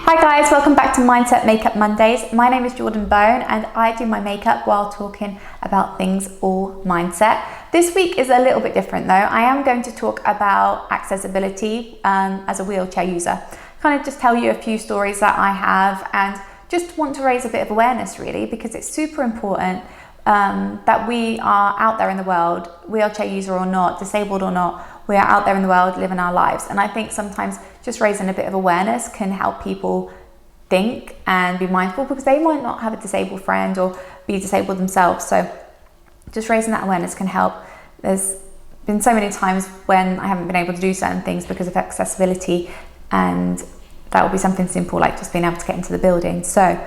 Hi guys, welcome back to Mindset Makeup Mondays. My name is Jordan Bone and I do my makeup while talking about things all mindset. This week is a little bit different though. I am going to talk about accessibility as a wheelchair user. Kind of just tell you a few stories that I have and just want to raise a bit of awareness really, because it's super important that we are out there in the world, wheelchair user or not, disabled or not, we are out there in the world living our lives. And I think sometimes just raising a bit of awareness can help people think and be mindful, because they might not have a disabled friend or be disabled themselves. So just raising that awareness can help. There's been so many times when I haven't been able to do certain things because of accessibility, and that will be something simple like just being able to get into the building. So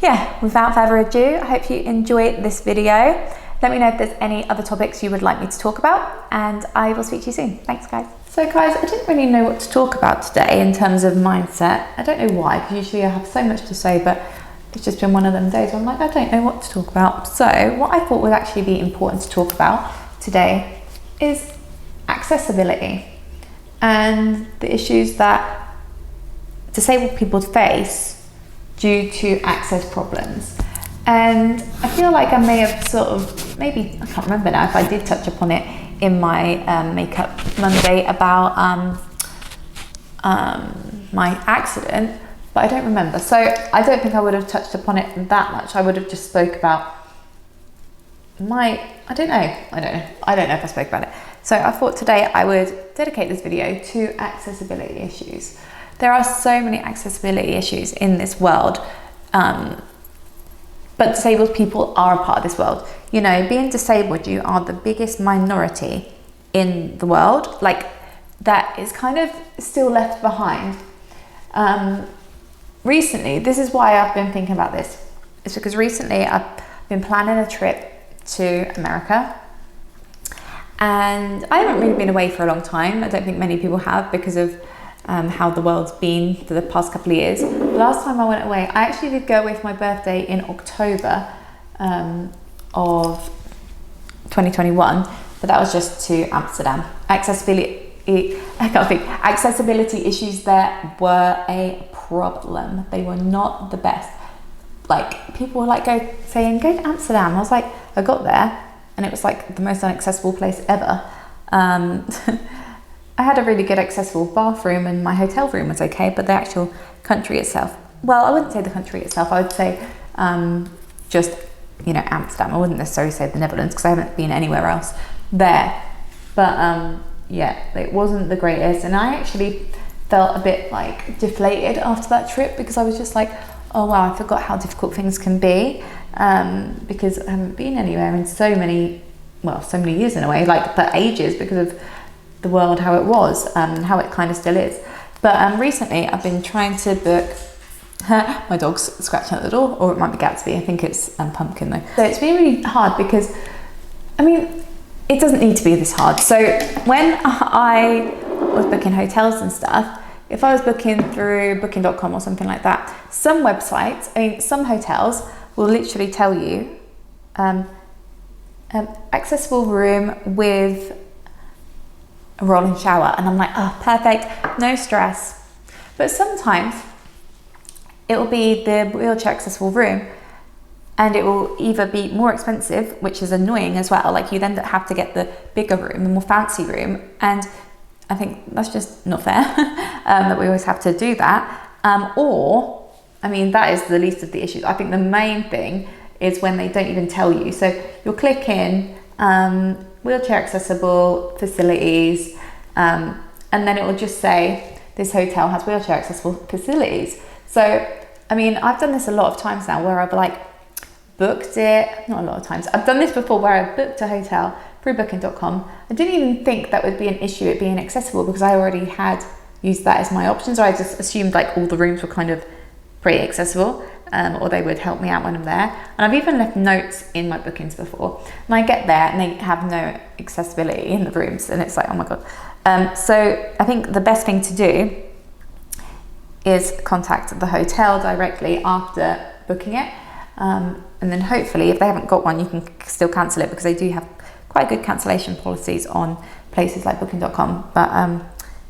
yeah, without further ado, I hope you enjoy this video. Let me know if there's any other topics you would like me to talk about, and I will speak to you soon. Thanks guys. So guys, I didn't really know what to talk about today in terms of mindset. I don't know why, because usually I have so much to say, but it's just been one of them days where I'm like, I don't know what to talk about. So what I thought would actually be important to talk about today is accessibility and the issues that disabled people face due to access problems. And I feel like I may have sort of, maybe, I can't remember now if I did touch upon it in my Makeup Monday about my accident, but I don't remember. So I don't think I would have touched upon it that much. I would have just spoke about I don't know if I spoke about it. So I thought today I would dedicate this video to accessibility issues. There are so many accessibility issues in this world, but disabled people are a part of this world. You know, being disabled, you are the biggest minority in the world, like that is kind of still left behind. Recently, this is why I've been thinking about this. It's because recently I've been planning a trip to America, and I haven't really been away for a long time. I don't think many people have, because of how the world's been for the past couple of years. The last time I went away, I actually did go away for my birthday in October of 2021, but that was just to Amsterdam. Accessibility issues there were a problem. They were not the best. Like, people were like saying, go to Amsterdam. I was like, I got there and it was like the most inaccessible place ever. I had a really good accessible bathroom and my hotel room was okay, but the actual country itself, well, I wouldn't say the country itself, I would say just, you know, Amsterdam. I wouldn't necessarily say the Netherlands, because I haven't been anywhere else there. But yeah, it wasn't the greatest. And I actually felt a bit like deflated after that trip, because I was just like, oh wow, I forgot how difficult things can be, because I haven't been anywhere in so many years in a way, like for ages, because of the world, how it was, and how it kind of still is. But recently I've been trying to book, my dog's scratching at the door, or it might be Gatsby, I think it's Pumpkin though. So it's been really hard, because, I mean, it doesn't need to be this hard. So when I was booking hotels and stuff, if I was booking through booking.com or something like that, some websites, I mean, some hotels will literally tell you accessible room with a rolling shower, and I'm like, oh, perfect, no stress. But sometimes it will be the wheelchair accessible room, and it will either be more expensive, which is annoying as well, like you then have to get the bigger room, the more fancy room, and I think that's just not fair that we always have to do that. Or, I mean, that is the least of the issues. I think the main thing is when they don't even tell you. So you'll click in wheelchair accessible facilities, and then it will just say this hotel has wheelchair accessible facilities. So, I mean, I've done this a lot of times now where I've like booked it, not a lot of times, I've done this before where I've booked a hotel through booking.com. I didn't even think that would be an issue, it being accessible, because I already had used that as my option. So I just assumed like all the rooms were kind of pretty accessible, or they would help me out when I'm there. And I've even left notes in my bookings before. And I get there and they have no accessibility in the rooms, and it's like, oh my God. So I think the best thing to do is contact the hotel directly after booking it. And then hopefully if they haven't got one, you can still cancel it, because they do have quite good cancellation policies on places like booking.com. But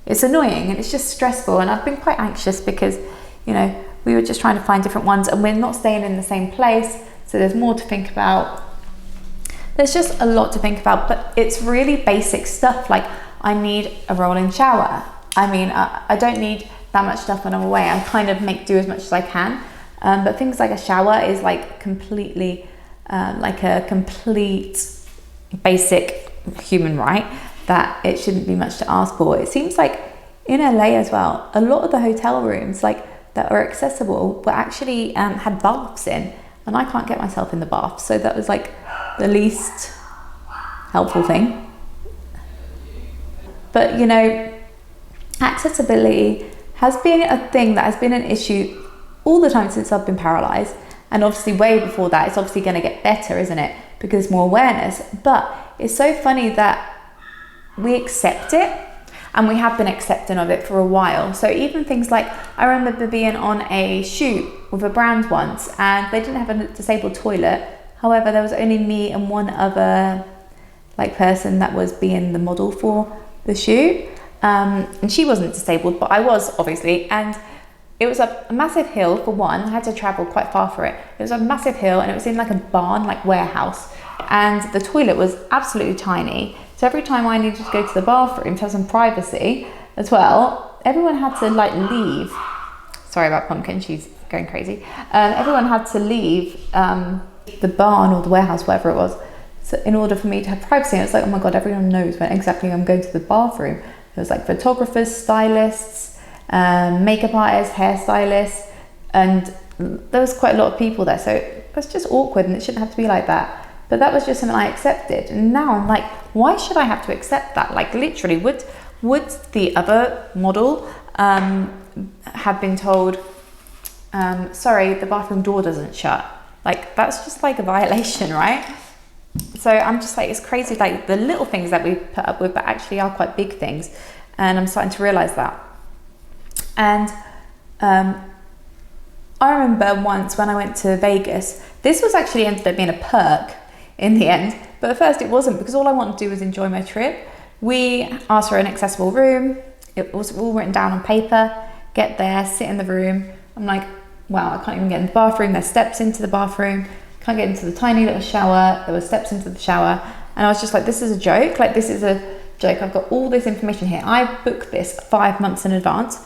it's annoying and it's just stressful, and I've been quite anxious because, we were just trying to find different ones, and we're not staying in the same place, so there's more to think about. There's just a lot to think about, but it's really basic stuff. Like, I need a rolling shower. I don't need that much stuff when I'm away. I kind of make do as much as I can. But things like a shower is like completely, like a complete basic human right that it shouldn't be much to ask for. It seems like in LA as well, a lot of the hotel rooms like that are accessible were actually had baths in, and I can't get myself in the bath. So that was like the least helpful thing. But accessibility has been a thing that has been an issue all the time since I've been paralysed, and obviously way before that. It's obviously going to get better, isn't it, because there's more awareness. But it's so funny that we accept it, and we have been accepting of it for a while. So even things like, I remember being on a shoot with a brand once, and they didn't have a disabled toilet. However, there was only me and one other person that was being the model for the shoot, and she wasn't disabled, but I was, obviously. And it was a massive hill for one. I had to travel quite far for it. It was a massive hill, and it was in like a barn, like warehouse, and the toilet was absolutely tiny. So every time I needed to go to the bathroom to have some privacy as well, everyone had to leave. Sorry about Pumpkin, she's going crazy. Everyone had to leave the barn or the warehouse, whatever it was, so in order for me to have privacy. And it's like, oh my God, everyone knows when exactly I'm going to the bathroom. There was like photographers, stylists, makeup artists, hairstylists, and there was quite a lot of people there. So it was just awkward, and it shouldn't have to be like that. But that was just something I accepted. And now I'm like, why should I have to accept that? Like, literally, would the other model have been told, sorry, the bathroom door doesn't shut? Like, that's just like a violation, right? So I'm just like, it's crazy, like the little things that we put up with, but actually are quite big things. And I'm starting to realize that. And I remember once when I went to Vegas, this was actually ended up being a perk in the end, but at first it wasn't, because all I wanted to do was enjoy my trip. We asked for an accessible room. It was all written down on paper. Get there, sit in the room. I'm like, wow, I can't even get in the bathroom. There's steps into the bathroom. Can't get into the tiny little shower. There were steps into the shower. And I was just like, this is a joke. Like, this is a joke. I've got all this information here. I booked this 5 months in advance.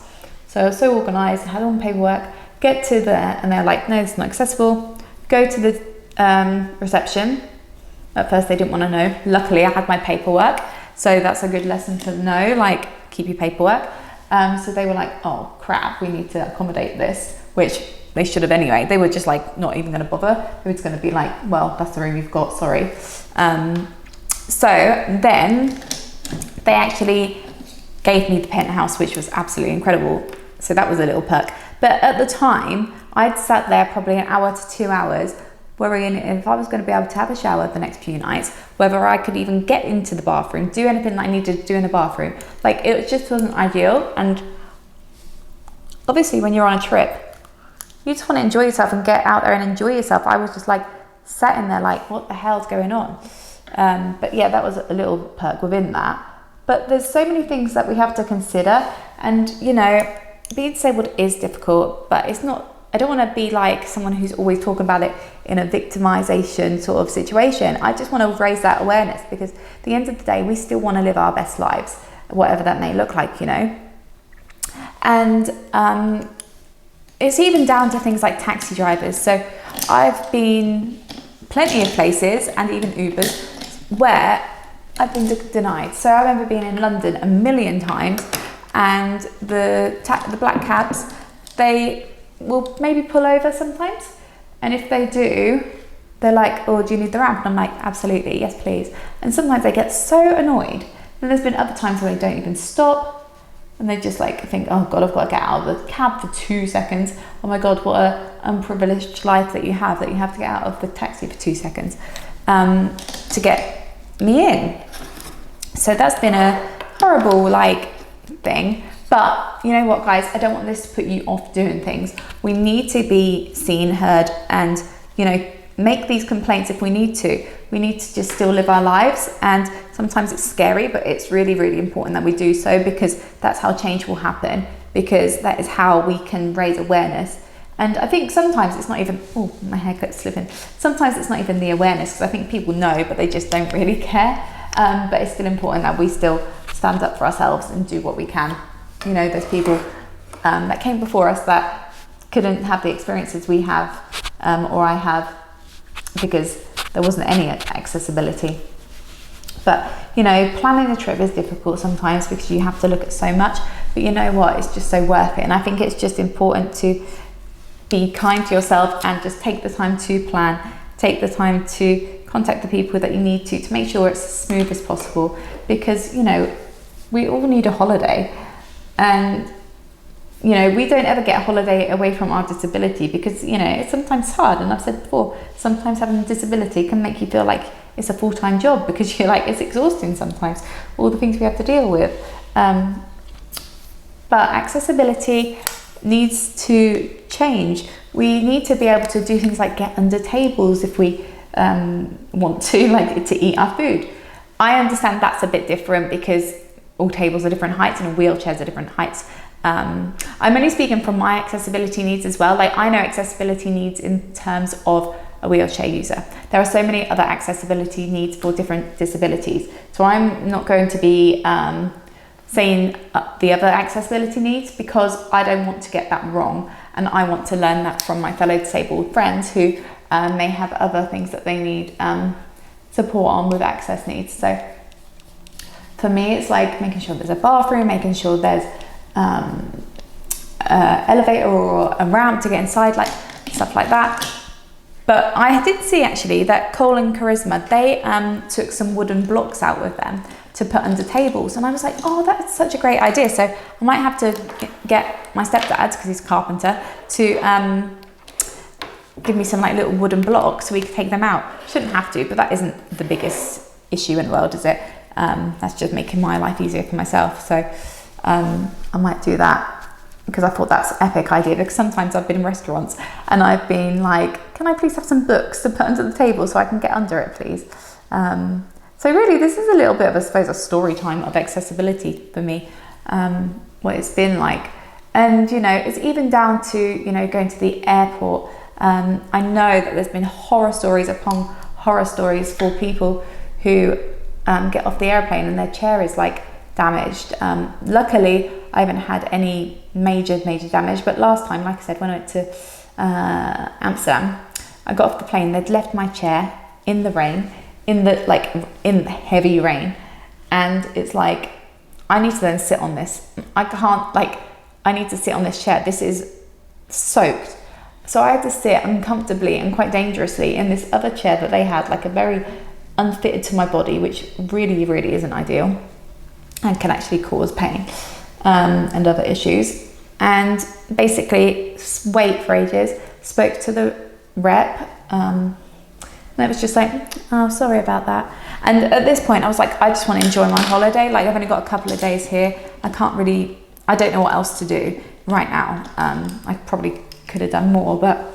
So I was so organized, had all my paperwork, get to there, and they're like, no, it's not accessible. Go to the reception. At first they didn't want to know. Luckily I had my paperwork. So that's a good lesson to know, like, keep your paperwork. So they were like, oh crap, we need to accommodate this, which they should have anyway. They were just like, not even gonna bother. They were just gonna be like, well, that's the room you've got, sorry. So then they actually gave me the penthouse, which was absolutely incredible. So that was a little perk. But at the time, I'd sat there probably an hour to 2 hours worrying if I was going to be able to have a shower the next few nights, whether I could even get into the bathroom, do anything that I needed to do in the bathroom. Like, it just wasn't ideal. And obviously when you're on a trip, you just want to enjoy yourself and get out there and enjoy yourself. I was just like sat in there like, what the hell's going on? But yeah, that was a little perk within that. But there's so many things that we have to consider. And, you know, being disabled is difficult, but it's not, I don't want to be like someone who's always talking about it in a victimization sort of situation. I just want to raise that awareness, because at the end of the day, we still want to live our best lives, whatever that may look like, you know. And it's even down to things like taxi drivers. So I've been plenty of places, and even Ubers, where I've been denied. So I remember being in London a million times, and the black cabs, they will maybe pull over sometimes, and if they do, they're like, oh, do you need the ramp? And I'm like, absolutely, yes please. And sometimes they get so annoyed, and there's been other times where they don't even stop, and they just like think, oh god, I've got to get out of the cab for 2 seconds. Oh my god, what a unprivileged life that you have to get out of the taxi for 2 seconds to get me in. So that's been a horrible thing. But you know what, guys, I don't want this to put you off doing things. We need to be seen, heard, and, you know, make these complaints if we need to. We need to just still live our lives, and sometimes it's scary, but it's really, really important that we do so, because that's how change will happen. because that is how we can raise awareness. And I think sometimes it's not even, oh, my haircut's slipping. Sometimes it's not even the awareness, because I think people know, but they just don't really care. But it's still important that we still stand up for ourselves and do what we can. You know, there's people that came before us that couldn't have the experiences we have, or I have, because there wasn't any accessibility. But, you know, planning a trip is difficult sometimes because you have to look at so much, but you know what, it's just so worth it. And I think it's just important to be kind to yourself and just take the time to plan, take the time to contact the people that you need to make sure it's as smooth as possible, because, you know, we all need a holiday. And, you know, we don't ever get a holiday away from our disability, because, you know, it's sometimes hard. And I've said before, sometimes having a disability can make you feel like it's a full-time job, because you're like, it's exhausting sometimes, all the things we have to deal with. But accessibility needs to change. We need to be able to do things like get under tables if we want to, like to eat our food. I understand that's a bit different because all tables are different heights and wheelchairs are different heights. I'm only speaking from my accessibility needs as well. Like, I know accessibility needs in terms of a wheelchair user. There are so many other accessibility needs for different disabilities. So I'm not going to be saying the other accessibility needs, because I don't want to get that wrong. And I want to learn that from my fellow disabled friends who may have other things that they need support on with access needs. So for me, it's like making sure there's a bathroom, making sure there's elevator or a ramp to get inside, like stuff like that. But I did see actually that Cole and Charisma, they took some wooden blocks out with them to put under tables, and I was like, oh, that's such a great idea. So I might have to get my stepdad, because he's a carpenter, to give me some like little wooden blocks so we could take them out. Shouldn't have to, but that isn't the biggest issue in the world, is it? That's just making my life easier for myself. So I might do that, because I thought that's an epic idea. Because sometimes I've been in restaurants and I've been like, can I please have some books to put under the table so I can get under it, please? So really, this is a little bit of, I suppose, a story time of accessibility for me, what it's been like. And, you know, it's even down to, you know, going to the airport. I know that there's been horror stories upon horror stories for people who get off the airplane and their chair is like damaged. Luckily, I haven't had any major damage, but last time, like I said, when I went to Amsterdam, I got off the plane, they'd left my chair in the rain, in the heavy rain, and it's like, I need to then sit on this. I need to sit on this chair. This is soaked. So I had to sit uncomfortably and quite dangerously in this other chair that they had, like a very unfitted to my body, which really, really isn't ideal and can actually cause pain and other issues. And basically wait for ages, spoke to the rep, and it was just like, oh, sorry about that. And at this point I was like, I just want to enjoy my holiday. Like, I've only got a couple of days here. I don't know what else to do right now. I probably could have done more, but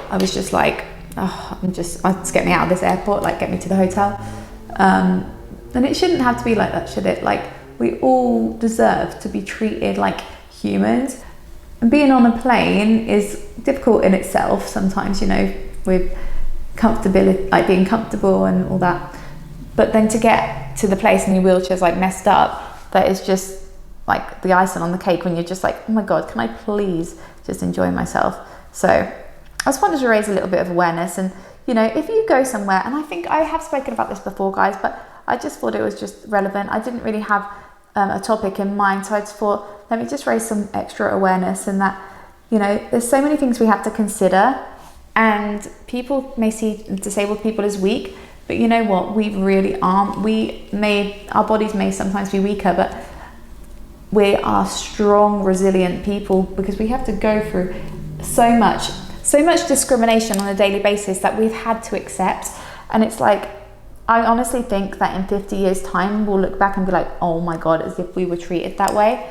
I was just like, oh, just get me out of this airport, like get me to the hotel. And it shouldn't have to be like that, should it? Like, we all deserve to be treated like humans. And being on a plane is difficult in itself sometimes, you know, with comfortability, like being comfortable and all that. But then to get to the place and your wheelchair's like messed up, that is just like the icing on the cake, when you're just like, oh my God, can I please just enjoy myself? So I just wanted to raise a little bit of awareness. And, you know, if you go somewhere, and I think I have spoken about this before, guys, but I just thought it was just relevant. I didn't really have a topic in mind, so I just thought, let me just raise some extra awareness, and that, you know, there's so many things we have to consider, and people may see disabled people as weak, but you know what, we really aren't. Our bodies may sometimes be weaker, but we are strong, resilient people, because we have to go through so much discrimination on a daily basis that we've had to accept. And it's like, I honestly think that in 50 years time, we'll look back and be like, oh my God, as if we were treated that way.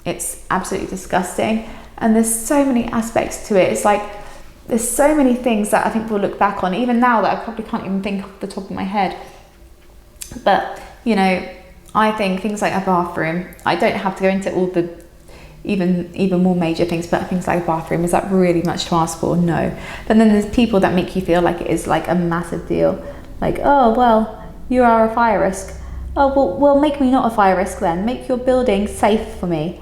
It's absolutely disgusting. And there's so many aspects to it. It's like, there's so many things that I think we'll look back on, even now, that I probably can't even think off the top of my head. But, you know, I think things like a bathroom, I don't have to go into all the even more major things, but things like a bathroom, is that really much to ask for? No. But then there's people that make you feel like it is like a massive deal. Like, oh, well, you are a fire risk. Oh, well, make me not a fire risk then. Make your building safe for me.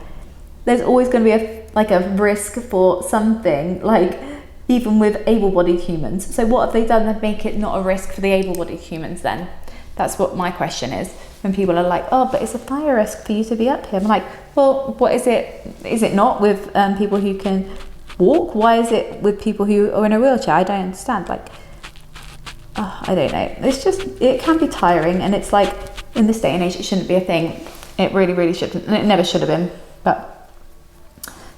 There's always going to be a risk for something, like even with able-bodied humans. So what have they done to make it not a risk for the able-bodied humans then? That's what my question is. When people are like, oh, but it's a fire risk for you to be up here. I'm like, well, what is it? Is it not with people who can walk? Why is it with people who are in a wheelchair? I don't understand. Like, I don't know. It's just, it can be tiring, and it's like, in this day and age, it shouldn't be a thing. It really, really shouldn't, and it never should have been. But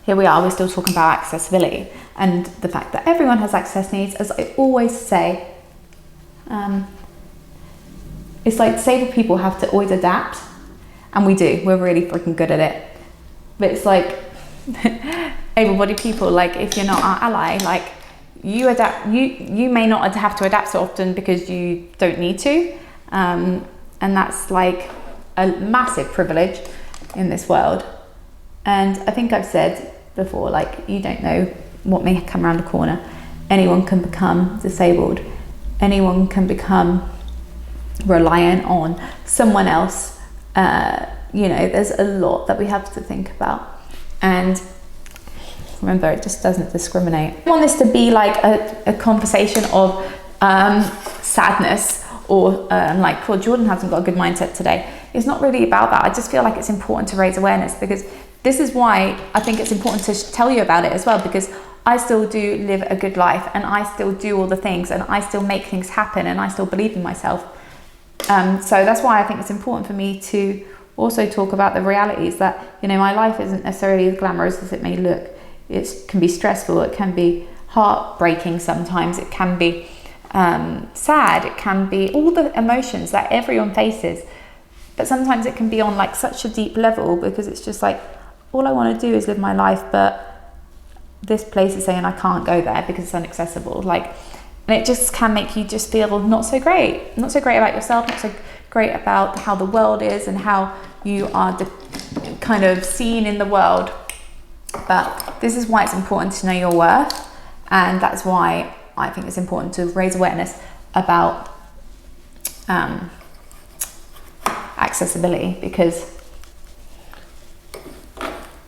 here we are, we're still talking about accessibility and the fact that everyone has access needs. As I always say, it's like disabled people have to always adapt, and we do. We're really freaking good at it. But it's like able-bodied people, like if you're not our ally, like you adapt. You may not have to adapt so often because you don't need to, and that's like a massive privilege in this world. And I think I've said before, like, you don't know what may come around the corner. Anyone can become disabled. Anyone can become reliant on someone else. There's a lot that we have to think about. And remember, it just doesn't discriminate. I want this to be like a conversation of sadness, or like, well, Jordan hasn't got a good mindset today. It's not really about that. I just feel like it's important to raise awareness, because this is why I think it's important to tell you about it as well, because I still do live a good life, and I still do all the things, and I still make things happen, and I still believe in myself. So that's why I think it's important for me to also talk about the realities that, my life isn't necessarily as glamorous as it may look. It can be stressful, it can be heartbreaking sometimes, it can be sad, it can be all the emotions that everyone faces. But sometimes it can be on like such a deep level, because it's just like, all I want to do is live my life, but this place is saying I can't go there because it's inaccessible. Like, and it just can make you just feel not so great about yourself, not so great about how the world is and how you are kind of seen in the world. But this is why it's important to know your worth, and that's why I think it's important to raise awareness about accessibility, because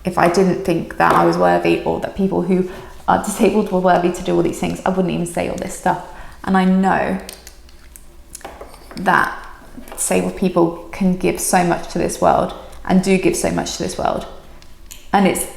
if I didn't think that I was worthy, or that people who are disabled were worthy to do all these things, I wouldn't even say all this stuff. And I know that disabled people can give so much to this world, and do give so much to this world, and it's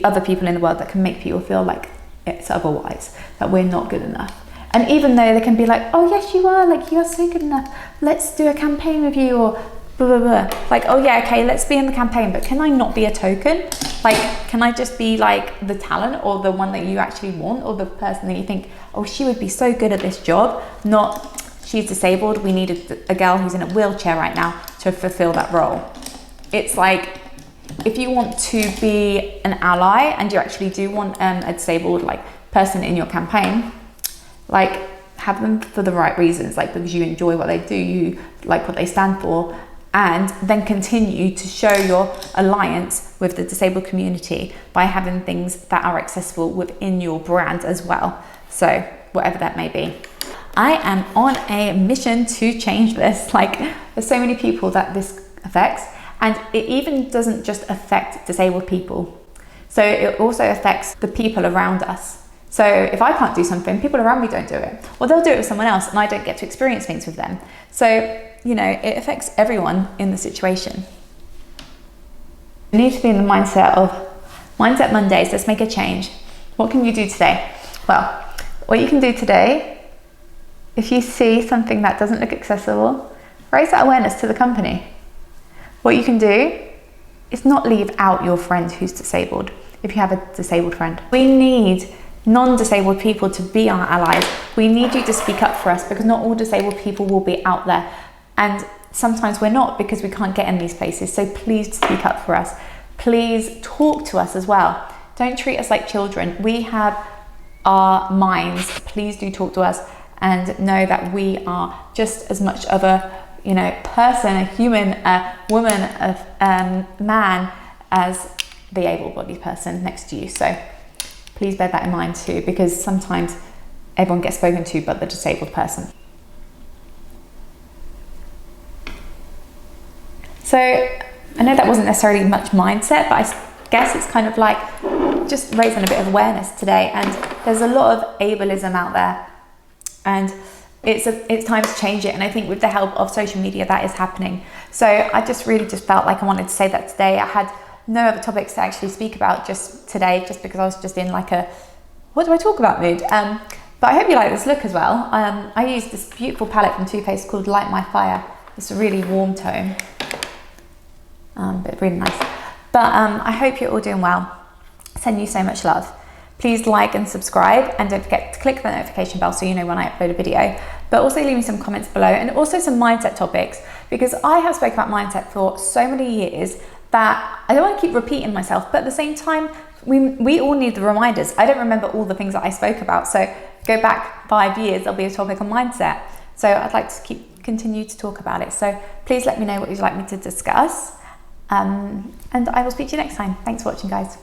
other people in the world that can make people feel like it's otherwise, that we're not good enough. And even though they can be like, oh yes you are, like you are so good enough, let's do a campaign with you, or blah blah blah, like, oh yeah, okay, let's be in the campaign, but can I not be a token? Like, can I just be like the talent, or the one that you actually want, or the person that you think, oh, she would be so good at this job, not she's disabled, we need a girl who's in a wheelchair right now to fulfill that role. It's like, if you want to be an ally, and you actually do want a disabled like person in your campaign, like, have them for the right reasons, like because you enjoy what they do, you like what they stand for, and then continue to show your alliance with the disabled community by having things that are accessible within your brand as well. So whatever that may be. I am on a mission to change this. Like, there's so many people that this affects, and it even doesn't just affect disabled people. So it also affects the people around us. So if I can't do something, people around me don't do it, or they'll do it with someone else, and I don't get to experience things with them. So, it affects everyone in the situation. You need to be in the mindset of Mindset Mondays. Let's make a change. What can you do today? Well, what you can do today, if you see something that doesn't look accessible, raise that awareness to the company. What you can do is not leave out your friend who's disabled, if you have a disabled friend. We need non-disabled people to be our allies. We need you to speak up for us, because not all disabled people will be out there. And sometimes we're not, because we can't get in these places. So please speak up for us. Please talk to us as well. Don't treat us like children. We have our minds. Please do talk to us, and know that we are just as much of a person, a human, a woman, a man as the able-bodied person next to you. So please bear that in mind too, because sometimes everyone gets spoken to but the disabled person. So I know that wasn't necessarily much mindset, but I guess it's kind of like just raising a bit of awareness today. And there's a lot of ableism out there, and it's time to change it. And I think with the help of social media, that is happening. So I just really felt like I wanted to say that today. I had no other topics to actually speak about just today, just because I was just in like a, what do I talk about mood? But I hope you like this look as well. I used this beautiful palette from Too Faced called Light My Fire. It's a really warm tone. But really nice. But I hope you're all doing well. Send you so much love. Please like and subscribe, and don't forget to click the notification bell so you know when I upload a video. But also leave me some comments below, and also some mindset topics, because I have spoken about mindset for so many years that I don't want to keep repeating myself, but at the same time, we all need the reminders. I don't remember all the things that I spoke about, so go back 5 years, there'll be a topic on mindset. So I'd like to continue to talk about it. So please let me know what you'd like me to discuss. And I will speak to you next time. Thanks for watching, guys.